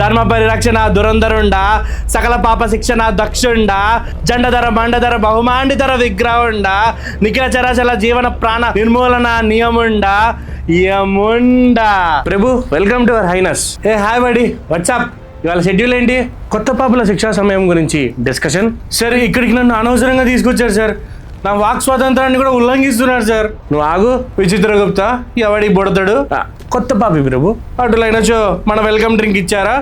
ధర్మ పరిరక్షణ దురంధరుండా, సకల పాప శిక్షణ దక్షుండా, జండధర మండధర బహుమాండిధర విగ్రహుండా, నిఖిల చరాచల జీవన ప్రాణ నిర్మూలన నియముండా యముండా. ప్రభు, వెల్కమ్ టు అవర్ హైనస్. ఏ హాయ్ బడి, వాట్సాప్. ఇవాళ షెడ్యూల్ ఏంటి? కొత్త పాపుల శిక్షా సమయం గురించి డిస్కషన్. సార్, ఇక్కడికి నన్ను అనవసరంగా తీసుకొచ్చారు సార్. నా వాక్ స్వాతంత్రాన్ని కూడా ఉల్లంఘిస్తున్నారు సార్. నువ్వు ఆగు విచిత్రగుప్త, ఎవడి బుడతాడు? కొత్త పాపి ప్రభు. అటులైనచో మన వెల్కమ్ డ్రింక్ ఇచ్చారా?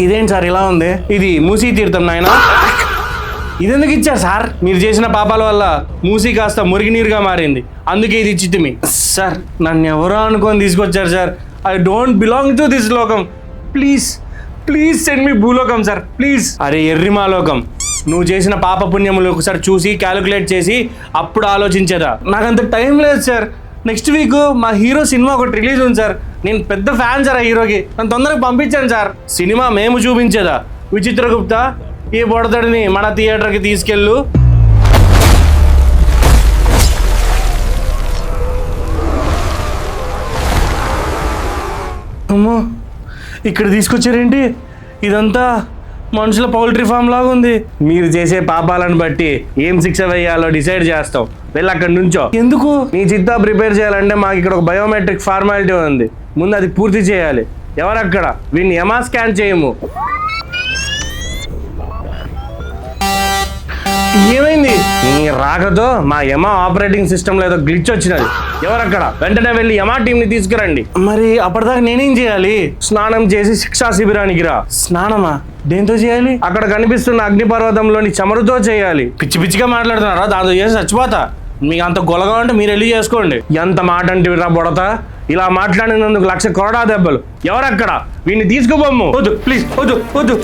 ఇదేంటి సార్ ఇలా ఉంది? ఇది మూసీ తీర్థం నాయన. ఇదెందుకు ఇచ్చారు సార్? మీరు చేసిన పాపాల వల్ల మూసీ కాస్త మురికి నీరుగా మారింది, అందుకే ఇది ఇచ్చితిమి. సార్, నన్ను ఎవరో అనుకొని తీసుకొచ్చారు sir. I don't belong to this లోకం. ప్లీజ్ ప్లీజ్ సెండ్ మీ భూలోకం సార్, ప్లీజ్. అరే ఎర్రిమాలోకం, నువ్వు చేసిన పాప పుణ్యములు ఒకసారి చూసి క్యాలిక్యులేట్ చేసి అప్పుడు ఆలోచించేదా. నాకు అంత టైం లేదు సార్. నెక్స్ట్ వీక్ మా హీరో సినిమా ఒకటి రిలీజ్ ఉంది సార్. నేను పెద్ద ఫ్యాన్ సార్ ఆ హీరోకి. నన్ను తొందరగా పంపించాను సార్. సినిమా మేము చూపించేదా? విచిత్రగుప్త, ఈ బొడతడిని మన థియేటర్కి తీసుకెళ్ళు. అమ్మో, ఇక్కడ తీసుకొచ్చారేంటి? ఇదంతా మనుషుల పౌల్ట్రీ ఫామ్ లాగా ఉంది. మీరు చేసే పాపాలను బట్టి ఏం శిక్ష వేయాలో డిసైడ్ చేస్తాం. వెళ్ళి అక్కడి నుంచో. ఎందుకు? నీ చిత్తా ప్రిపేర్ చేయాలంటే మాకు ఇక్కడ ఒక బయోమెట్రిక్ ఫార్మాలిటీ ఉంది, ముందు అది పూర్తి చేయాలి. ఎవరక్కడ? వీడిని యమా స్కాన్ చేయము. ఏమైంది? నీ రాకతో మా యమా ఆపరేటింగ్ సిస్టమ్ లో ఏదో గ్లిచ్ వచ్చినది. ఎవరక్కడ? వెంటనే వెళ్ళి యమా టీం ని తీసుకురండి. మరి అప్పటిదాకా నేనేం చేయాలి? స్నానం చేసి శిక్షా శిబిరానికి రా. స్నానమా? దేంతో చేయాలి? అక్కడ కనిపిస్తున్న అగ్నిపర్వతంలోని చమురుతో చేయాలి. పిచ్చి పిచ్చిగా మాట్లాడుతున్నారా? దాంతో చేసి చచ్చిపోతా. మీకు అంత గొలగా ఉంటే మీరు వెళ్ళి చేసుకోండి. ఎంత మాట అంటే రా బొడతా, ఇలా మాట్లాడినందుకు 1,00,000 కొరడా దెబ్బలు. ఎవరక్కడ? వీడిని తీసుకుపోమ్ము. వద్దు ప్లీజ్, వద్దు వద్దు.